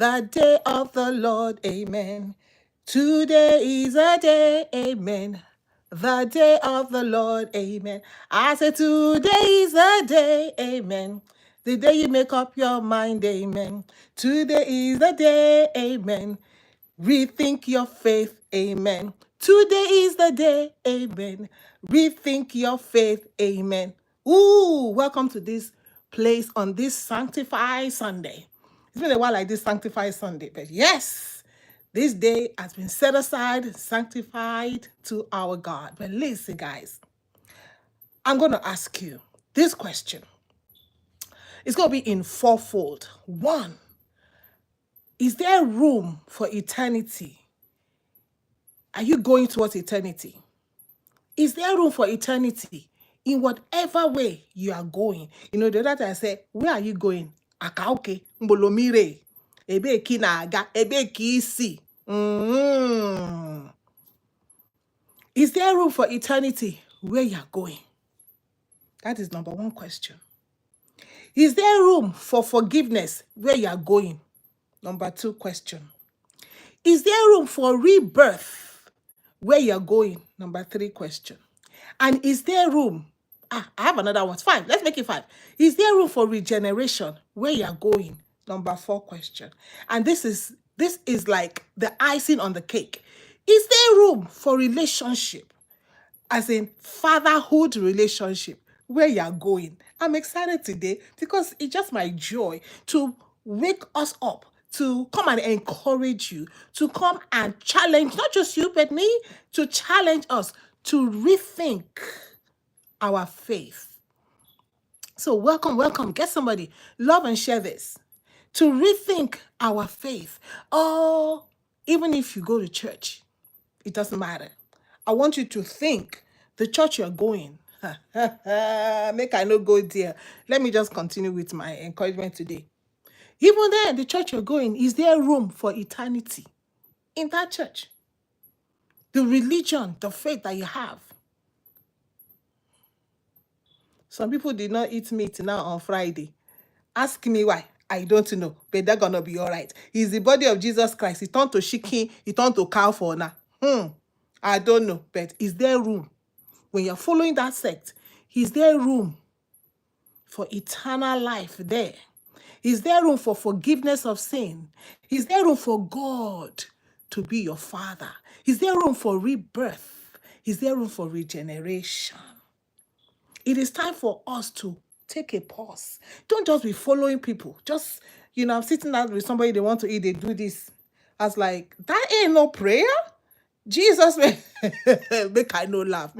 the day of the Lord, amen. Today is a day, amen. The day of the Lord, amen. I say today is a day, amen. The day you make up your mind, amen. Today is the day, amen. Rethink your faith, amen. Today is the day, amen. Rethink your faith, amen. Ooh, welcome to this place on this Sanctified Sunday. It's been a while like this Sanctified Sunday, but yes, this day has been set aside, sanctified to our God. But listen, guys, I'm going to ask you this question. It's going to be in fourfold. One, is there room for eternity? Are you going towards eternity? Is there room for eternity in whatever way you are going? You know, the other time I said, where are you going? Akauke, Mbolomire, ebe kinaga, ebe kisi. Is there room for eternity where you are going? That is number one question. Is there room for forgiveness where you are going? Number two question. Is there room for rebirth where you are going? Number three question. And is there room? I have another one. 5. Let's make it 5. Is there room for regeneration where you are going? Number 4 question. And this is like the icing on the cake. Is there room for relationship, as in fatherhood relationship, where you are going? I'm excited today because it's just my joy to wake us up, to come and encourage you, to come and challenge, not just you, but me, to challenge us to rethink our faith. So welcome. Get somebody. Love and share this. To rethink our faith. Oh, even if you go to church, it doesn't matter. I want you to think the church you're going. Make I not go there. Let me just continue with my encouragement today. Even there, the church you're going, is there room for eternity in that church? The religion, the faith that you have. Some people did not eat meat now on Friday. Ask me why. I don't know, but they're going to be all right. It's the body of Jesus Christ. He turned to chicken, he turned to cow for now. I don't know, but is there room? When you're following that sect, is there room for eternal life there? Is there room for forgiveness of sin? Is there room for God to be your father? Is there room for rebirth? Is there room for regeneration? It is time for us to take a pause. Don't just be following people. Just, I'm sitting down with somebody, they want to eat, they do this. I was like, that ain't no prayer. Jesus, make I no laugh.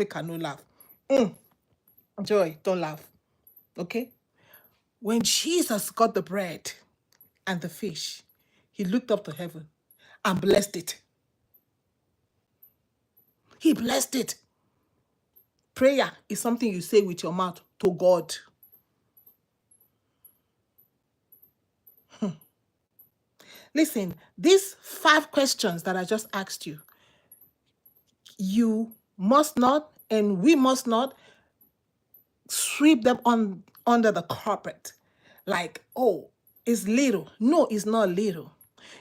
Joy, don't laugh. Okay? When Jesus got the bread and the fish, he looked up to heaven and blessed it. He blessed it. Prayer is something you say with your mouth to God. Listen, these 5 questions that I just asked you, you must not, and we must not sweep them under the carpet. Like, oh, it's little. No, it's not little.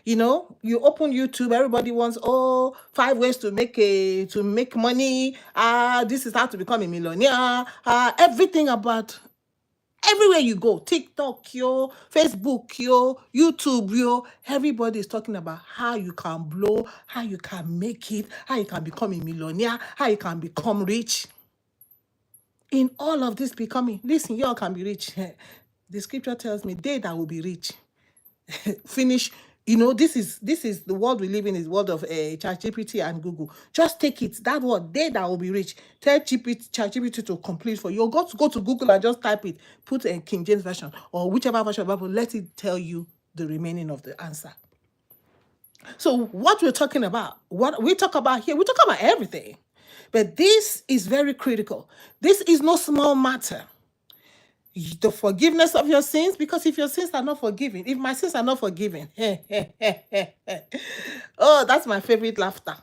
You open YouTube, everybody wants 5 ways to make money. This is how to become a millionaire. Everything about everywhere you go, TikTok, Facebook, YouTube, everybody is talking about how you can blow, how you can make it, how you can become a millionaire, how you can become rich. In all of this becoming, listen, y'all can be rich. The scripture tells me, they that will be rich. Finish. This is the world we live in, is the world of ChatGPT and Google. Just take it. That word, they that will be rich. Tell ChatGPT to complete for you. Go to Google and just type it. Put a King James version or whichever version of the Bible. Let it tell you the remaining of the answer. So what we're talking about, what we talk about here, we talk about everything. But this is very critical. This is no small matter. The forgiveness of your sins, because if your sins are not forgiven, if my sins are not forgiven, oh, that's my favorite laughter.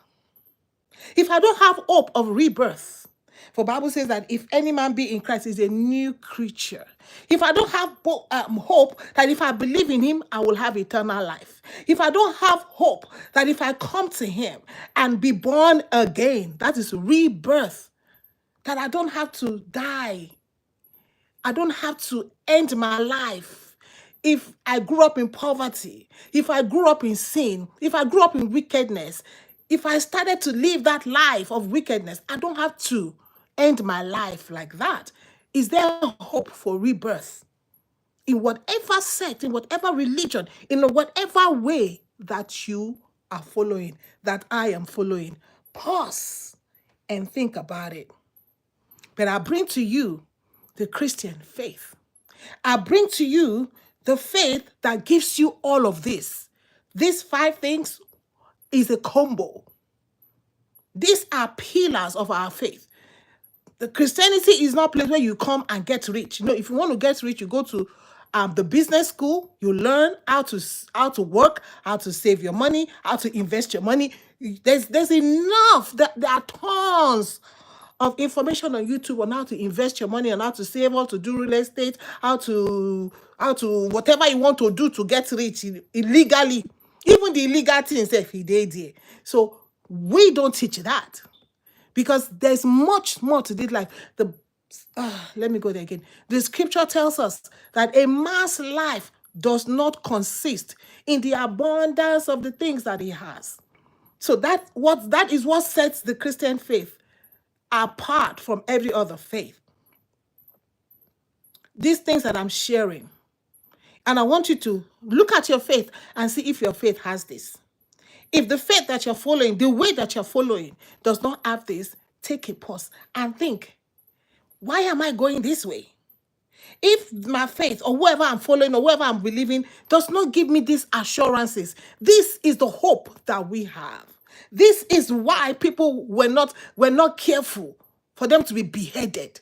If I don't have hope of rebirth, For Bible says that if any man be in Christ, is a new creature. If I don't have hope that if I believe in him, I will have eternal life. If I don't have hope that if I come to him and be born again, that is rebirth, that I don't have to die, I don't have to end my life. If I grew up in poverty, if I grew up in sin, if I grew up in wickedness, if I started to live that life of wickedness, I don't have to end my life like that. Is there hope for rebirth? In whatever sect, in whatever religion, in whatever way that you are following, that I am following, pause and think about it. But I bring to you the Christian faith. I bring to you the faith that gives you all of this. These 5 things is a combo. These are pillars of our faith. The Christianity is not a place where you come and get rich. You know, if you want to get rich, you go to the business school. You learn how to work, how to save your money, how to invest your money. There's enough. There are tons of information on YouTube on how to invest your money, on how to save, how to do real estate, how to whatever you want to do to get rich illegally. Even the illegal things, if he did there. So we don't teach that. Because there's much more to this. Like let me go there again. The scripture tells us that a man's life does not consist in the abundance of the things that he has. So that is what sets the Christian faith apart from every other faith. These things that I'm sharing. And I want you to look at your faith and see if your faith has this. If the faith that you're following, the way that you're following does not have this, take a pause and think, why am I going this way? If my faith or whoever I'm following or whoever I'm believing does not give me these assurances, this is the hope that we have. This is why people were not careful for them to be beheaded.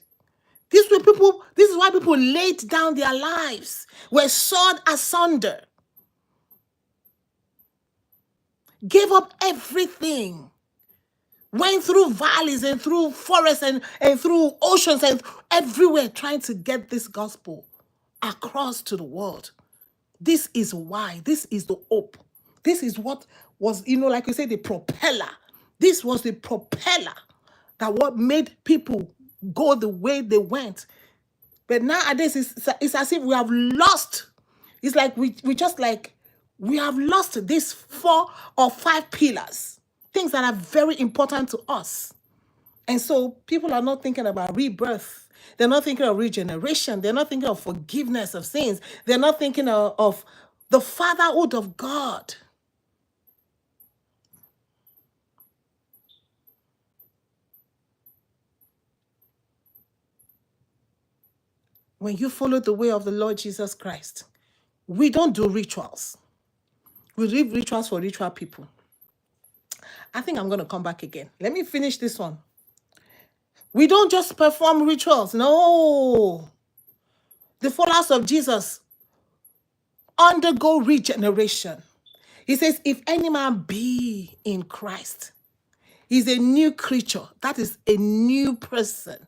This is why people laid down their lives, were sawed asunder, gave up everything, went through valleys and through forests and through oceans and everywhere trying to get this gospel across to the world. This is why. This is the hope. This is what was, like you say, the propeller. This was the propeller that what made people go the way they went. But nowadays, it's as if we have lost. It's like we have lost these 4 or 5 pillars, things that are very important to us. And so people are not thinking about rebirth. They're not thinking of regeneration. They're not thinking of forgiveness of sins. They're not thinking of the fatherhood of God. When you follow the way of the Lord Jesus Christ, we don't do rituals. We leave rituals for ritual people. I think I'm going to come back again. Let me finish this one. We don't just perform rituals. No. The followers of Jesus undergo regeneration. He says, if any man be in Christ, he's a new creature. That is a new person.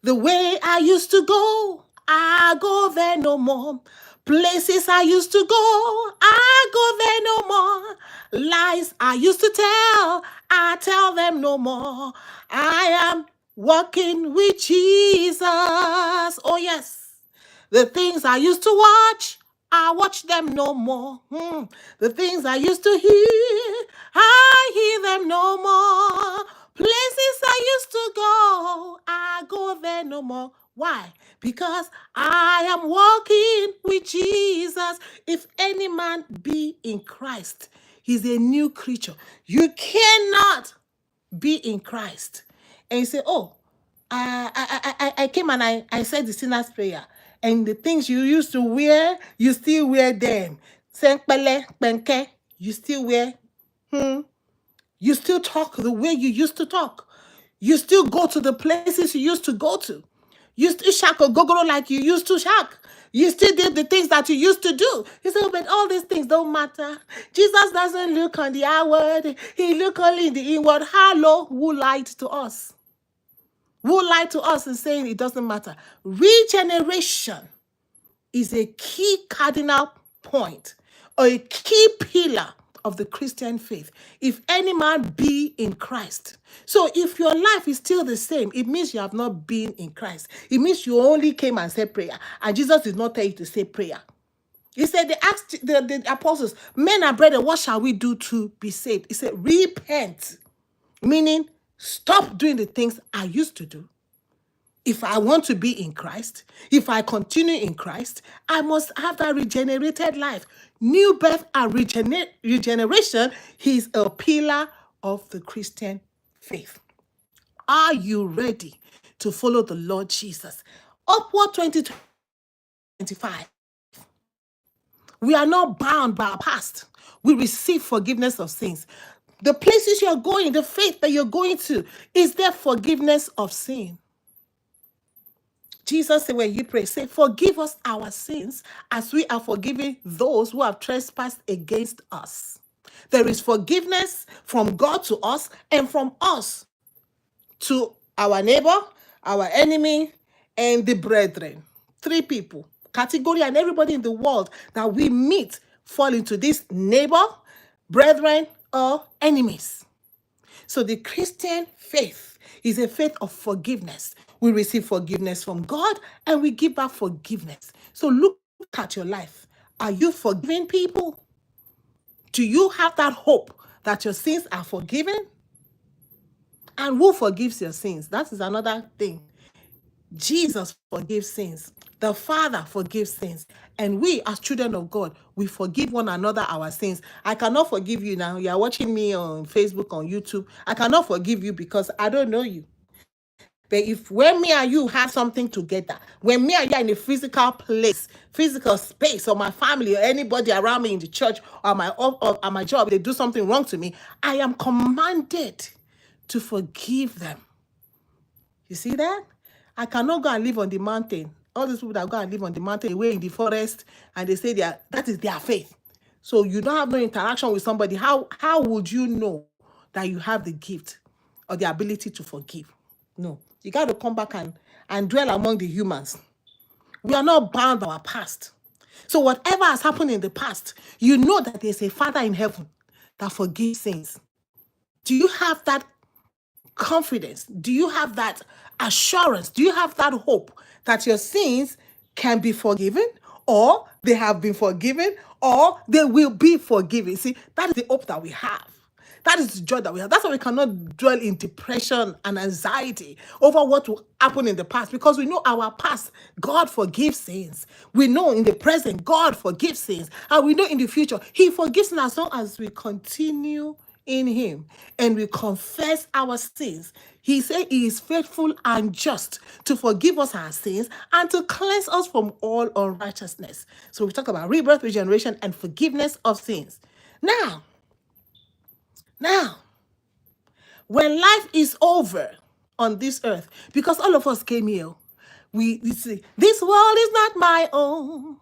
The way I used to go, I go there no more. Places I used to go, I go there no more. Lies I used to tell, I tell them no more. I am walking with Jesus. Oh yes. The things I used to watch, I watch them no more. The things I used to hear, I hear them no more. Places I used to go, I go there no more. Why? Because I am walking with Jesus. If any man be in Christ, he's a new creature. You cannot be in Christ and you say, oh, I came and I said the sinner's prayer. And the things you used to wear, you still wear them. Senkpele, penke, you still wear. You still talk the way you used to talk. You still go to the places you used to go to. You still shack or gogoro like you used to shack. You still did the things that you used to do. You say, but all these things don't matter. Jesus doesn't look on the outward. He look only in the inward. Hello, who lied to us? who lied to us and saying it doesn't matter. Regeneration is a key cardinal point or a key pillar of the Christian faith. If any man be in Christ. So if your life is still the same, it means you have not been in Christ. It means you only came and said prayer. And Jesus did not tell you to say prayer. He said, they asked the apostles, men and brethren, what shall we do to be saved? He said, repent. Meaning, stop doing the things I used to do. If I want to be in Christ, if I continue in Christ, I must have that regenerated life. New birth and regeneration is a pillar of the Christian faith. Are you ready to follow the Lord Jesus? Upward 2025. We are not bound by our past. We receive forgiveness of sins. The places you're going, the faith that you're going to, is there forgiveness of sin? Jesus said, when you pray, say, forgive us our sins as we are forgiving those who have trespassed against us. There is forgiveness from God to us and from us to our neighbor, our enemy, and the brethren. 3 people, category, and everybody in the world that we meet fall into this neighbor, brethren, or enemies. So the Christian faith is a faith of forgiveness. We receive forgiveness from God and we give back forgiveness. So look at your life. Are you forgiving people? Do you have that hope that your sins are forgiven? And who forgives your sins? That is another thing. Jesus forgives sins. The Father forgives sins. And we, as children of God, we forgive one another our sins. I cannot forgive you now. You are watching me on Facebook, on YouTube. I cannot forgive you because I don't know you. But if when me and you have something together, when me and you are in a physical place, physical space, or my family, or anybody around me in the church, or my job, they do something wrong to me, I am commanded to forgive them. You see that? I cannot go and live on the mountain. All these people that go and live on the mountain, away in the forest, and they say that is their faith. So you don't have no interaction with somebody. How would you know that you have the gift or the ability to forgive? No. You got to come back and dwell among the humans. We are not bound by our past. So whatever has happened in the past, you know that there's a Father in heaven that forgives sins. Do you have that confidence? Do you have that assurance? Do you have that hope that your sins can be forgiven, or they have been forgiven, or they will be forgiven? See, that is the hope that we have. That is the joy that we have. That's why we cannot dwell in depression and anxiety over what will happen in the past, because we know our past, God forgives sins. We know in the present, God forgives sins. And we know in the future, He forgives sins as long as we continue in Him and we confess our sins. He said He is faithful and just to forgive us our sins and to cleanse us from all unrighteousness. So we talk about rebirth, regeneration, and forgiveness of sins. Now, when life is over on this earth, because all of us came here, we see, this world is not my own.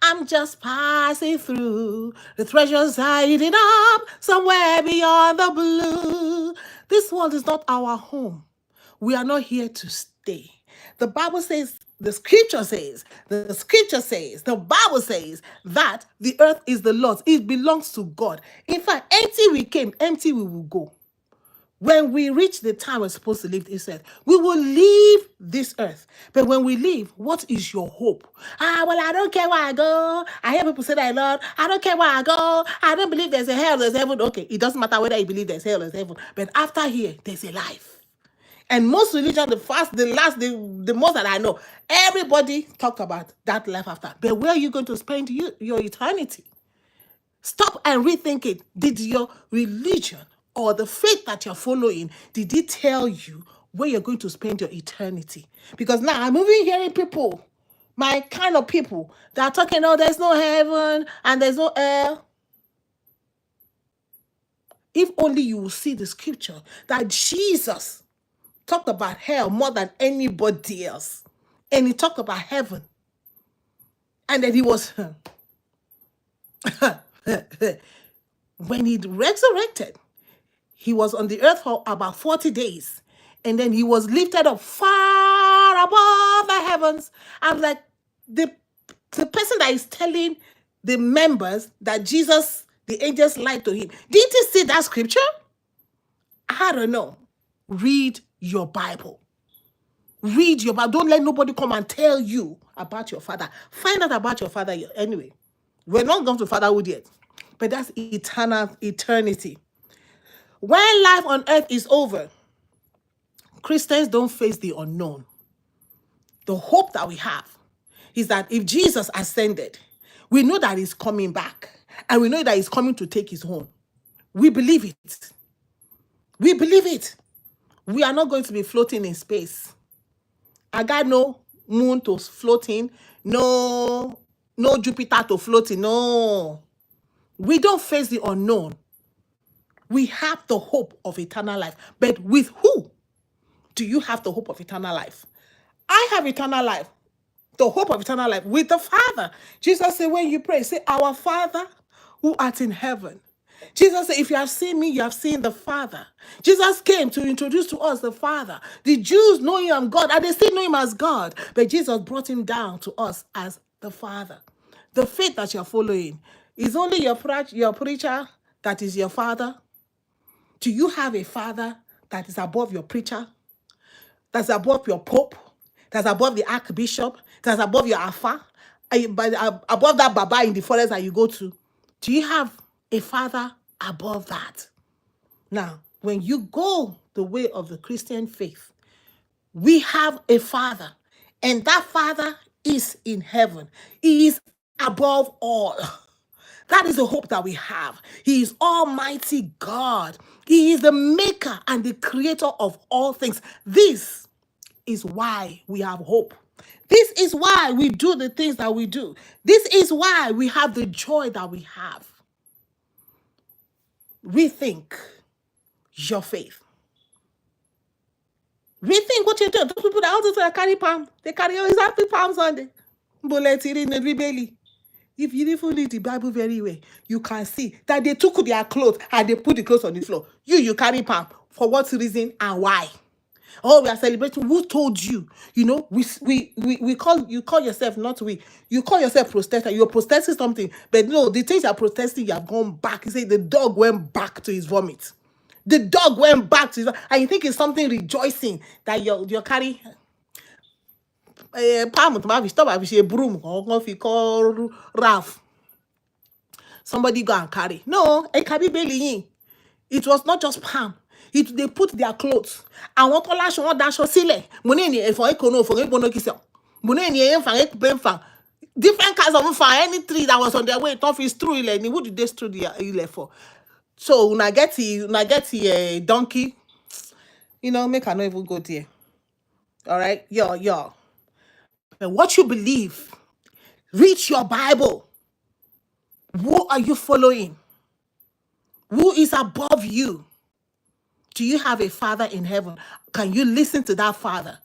I'm just passing through. The treasure's hiding up somewhere beyond the blue. This world is not our home. We are not here to stay. The Bible says, the scripture says, the Bible says that the earth is the Lord's. It belongs to God. In fact, empty we came, empty we will go. When we reach the time we're supposed to leave this earth, we will leave this earth. But when we leave, what is your hope? Well, I don't care where I go. I hear people say that, Lord, I don't care where I go. I don't believe there's a hell, there's heaven. Okay, it doesn't matter whether you believe there's hell, there's heaven. But after here, there's a life. And most religion, the most that I know, everybody talk about that life after. But where are you going to spend your eternity? Stop and rethink it. Did your religion or the faith that you're following, did it tell you where you're going to spend your eternity? Because now I'm moving hearing people, my kind of people, that are talking, oh, there's no heaven and there's no hell. If only you will see the scripture that Jesus talked about hell more than anybody else. And He talked about heaven. And then He was... when He resurrected, He was on the earth for about 40 days. And then he was lifted up far above the heavens. I'm like, the person that is telling the members that Jesus, the angels lied to him. Didn't you see that scripture? I don't know. Read your Bible. Read your Bible. Don't let nobody come and tell you about your father. Find out about your father anyway. We're not going to fatherhood yet. But that's eternity. When life on earth is over, Christians don't face the unknown. The hope that we have is that if Jesus ascended, we know that he's coming back. And we know that he's coming to take his home. We believe it. We believe it. We are not going to be floating in space. I got no moon to floating, no Jupiter to floating, no. We don't face the unknown. We have the hope of eternal life. But with who do you have the hope of eternal life? I have eternal life, the hope of eternal life with the Father. Jesus said, when you pray, say, our Father who art in heaven. Jesus said, if you have seen me, you have seen the Father. Jesus came to introduce to us the Father. The Jews know him as God, and they still know him as God. But Jesus brought him down to us as the Father. The faith that you're following is only your preacher that is your father. Do you have a father that is above your preacher? That's above your pope? That's above the archbishop? That's above your alpha? Above that baba in the forest that you go to? Do you have a father above that? Now, when you go the way of the Christian faith, we have a Father, and that Father is in heaven. He is above all. That is the hope that we have. He is Almighty God. He is the maker and the creator of all things. This is why we have hope. This is why we do the things that we do. This is why we have the joy that we have. Rethink your faith. Rethink what you're doing. Those people that also carry palm, they carry exactly Palm Sunday. If you didn't read the Bible very well, you can see that they took their clothes and they put the clothes on the floor. You carry palm. For what reason and why? Oh, we are celebrating. Who told you? You know, we call yourself, not we. You call yourself protester. You're protesting something. But no, the things you're protesting, you have gone back. You say the dog went back to his vomit. The dog went back to his vomit. And you think it's something rejoicing that you're carrying. Palm to stop a broom or call Ralph. Somebody go and carry. No, it can be bellying. It was not just palm. They put their clothes. And what color show that show sile. Money for econo for ebono kisel. Money for different kinds of fire. Any tree that was on their way, tough is true. What did they through the for? So when I get the donkey, you know, make I not even go there. All right, yo. But what you believe, read your Bible. Who are you following? Who is above you? Do you have a Father in heaven? Can you listen to that Father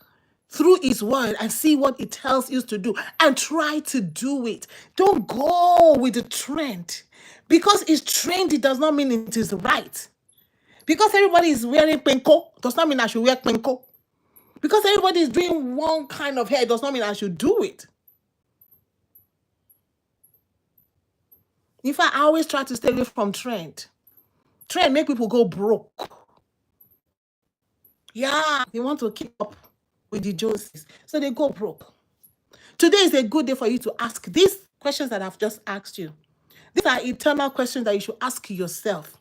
through his word and see what it tells you to do and try to do it? Don't go with the trend. Because it's trendy does not mean it is right. Because everybody is wearing penko does not mean I should wear penko. Because everybody is doing one kind of hair does not mean I should do it. In fact, I always try to stay away from trend. Trend make people go broke. Yeah, they want to keep up with the Joneses, so they go broke. Today is a good day for you to ask these questions that I've just asked you. These are eternal questions that you should ask yourself.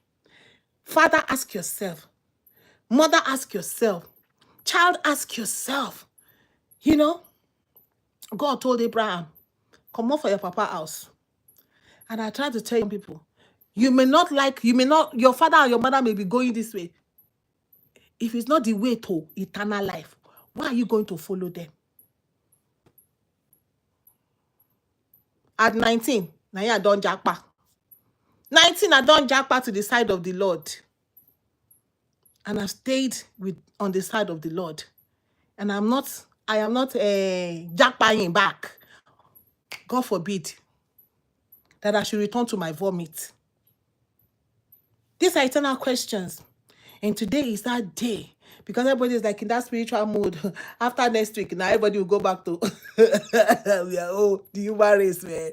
Father, ask yourself. Mother, ask yourself. Child, ask yourself. You know, God told Abraham, come on for your papa house. And I try to tell people, your father or your mother may be going this way. If it's not the way to eternal life, why are you going to follow them? At 19, now I don't jackpot. 19, I don't jackpot to the side of the Lord. And I stayed on the side of the Lord. And I am not jackpotting back. God forbid that I should return to my vomit. These are eternal questions. And today is that day Because everybody is like in that spiritual mood. After next week, now everybody will go back to we are the human race, man.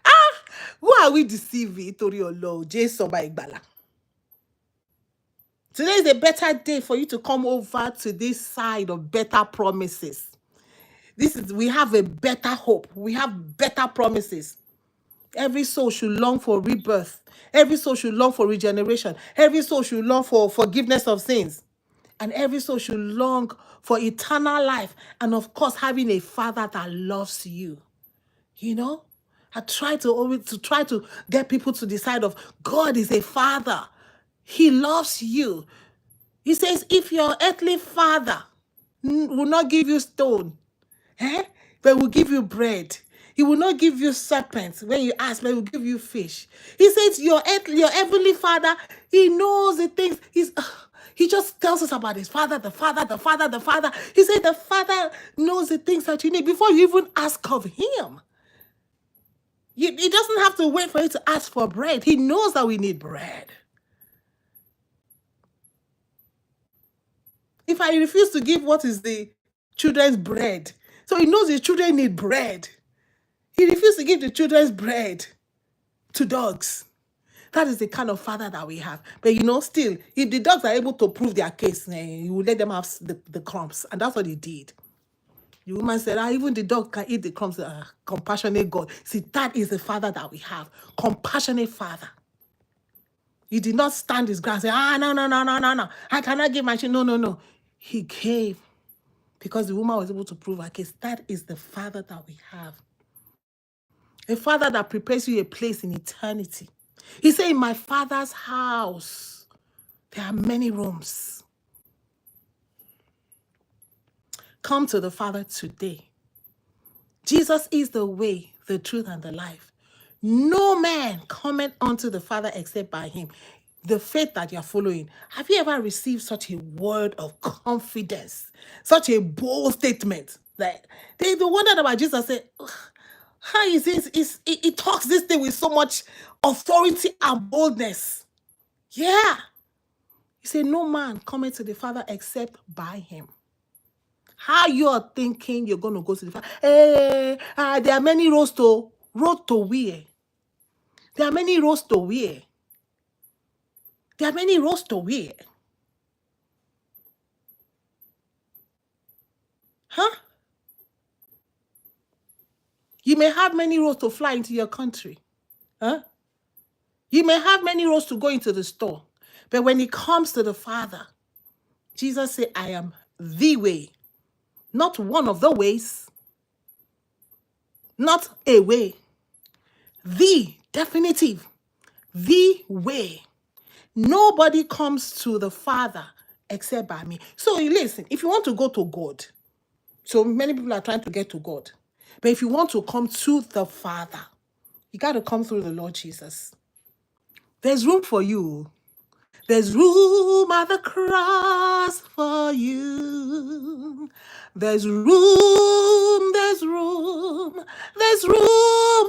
Ah, who are we deceiving? Tori Olo, Jason by Igbala. Today is a better day for you to come over to this side of better promises. We have a better hope. We have better promises. Every soul should long for rebirth. Every soul should long for regeneration. Every soul should long for forgiveness of sins. And every soul should long for eternal life. And of course, having a father that loves you. You know? I try to get people to decide of God is a father. He loves you. He says, if your earthly father will not give you stone, but will give you bread. He will not give you serpents when you ask, but he will give you fish. He says, your heavenly father, he knows the things. He just tells us about his father, the father. He said the father knows the things that you need before you even ask of him. He doesn't have to wait for you to ask for bread. He knows that we need bread. If I refuse to give what is the children's bread, so he knows the children need bread. He refused to give the children's bread to dogs. That is the kind of father that we have. But still, if the dogs are able to prove their case, he will let them have the crumbs. And that's what he did. The woman said, even the dog can eat the crumbs. Compassionate God. See, that is the father that we have. Compassionate father. He did not stand his ground and say, no. I cannot give my children. No. He gave because the woman was able to prove her case. That is the father that we have. A father that prepares you a place in eternity. He said, in my father's house, there are many rooms. Come to the Father today. Jesus is the way, the truth, and the life. No man cometh unto the Father except by him. The faith that you're following. Have you ever received such a word of confidence? Such a bold statement? That they wondered about Jesus. Said, how is this? He talks this thing with so much authority and boldness. Yeah. He said, no man cometh to the Father except by him. How you are thinking you're going to go to the Father? There are many roads to where? There are many roads to where? There are many roads to where? Huh? You may have many roads to fly into your country. Huh? You may have many roads to go into the store. But when it comes to the Father, Jesus said, I am the way. Not one of the ways. Not a way. The definitive. The way. Nobody comes to the Father except by me. So listen, if you want to go to God, so many people are trying to get to God. But if you want to come to the Father, you got to come through the Lord Jesus. There's room for you. There's room at the cross for you. There's room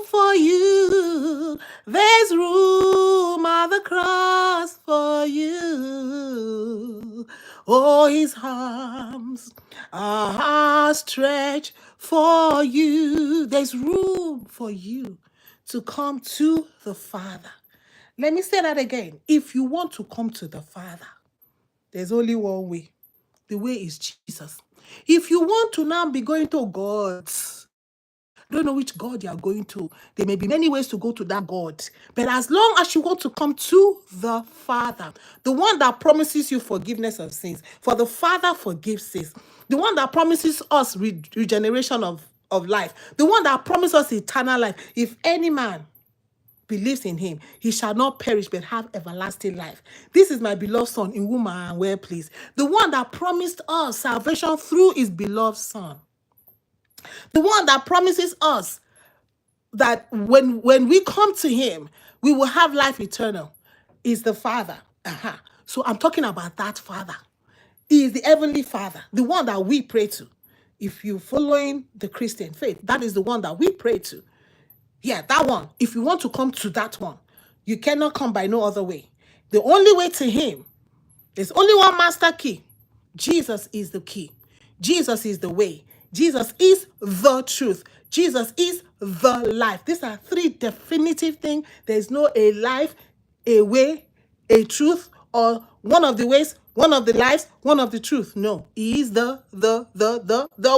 for you. There's room at the cross for you. Oh, his arms are stretched for you. There's room for you to come to the Father. Let me say that again. If you want to come to the Father, there's only one way. The way is Jesus. If you want to now be going to God, don't know which God you are going to. There may be many ways to go to that God. But as long as you want to come to the Father, the one that promises you forgiveness of sins, for the Father forgives sins, the one that promises us regeneration of life, the one that promises us eternal life, if any man believes in him, he shall not perish but have everlasting life. This is my beloved Son, in whom I am well pleased. The one that promised us salvation through his beloved Son. The one that promises us that when we come to him, we will have life eternal is the Father. So I'm talking about that Father. He is the heavenly Father, the one that we pray to. If you're following the Christian faith, that is the one that we pray to. Yeah, that one. If you want to come to that one, you cannot come by no other way. The only way to him, there's only one master key. Jesus is the key. Jesus is the way. Jesus is the truth. Jesus is the life. These are three definitive things. There is no a life, a way, a truth, or one of the ways, one of the lives, one of the truth. No, he is the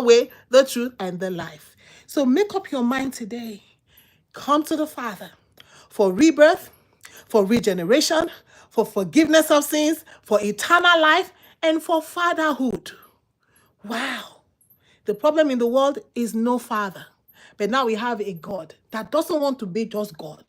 way, the truth, and the life. So make up your mind today. Come to the Father for rebirth, for regeneration, for forgiveness of sins, for eternal life, and for fatherhood. Wow. The problem in the world is no father. But now we have a God that doesn't want to be just God.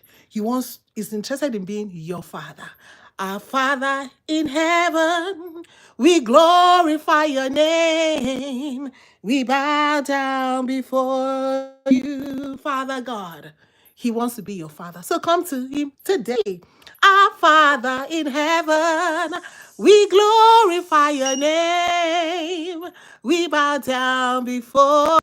Is interested in being your father. Our Father in heaven, we glorify your name. We bow down before you, Father God. He wants to be your father. So come to him today. Our Father in heaven, we glorify your name. We bow down before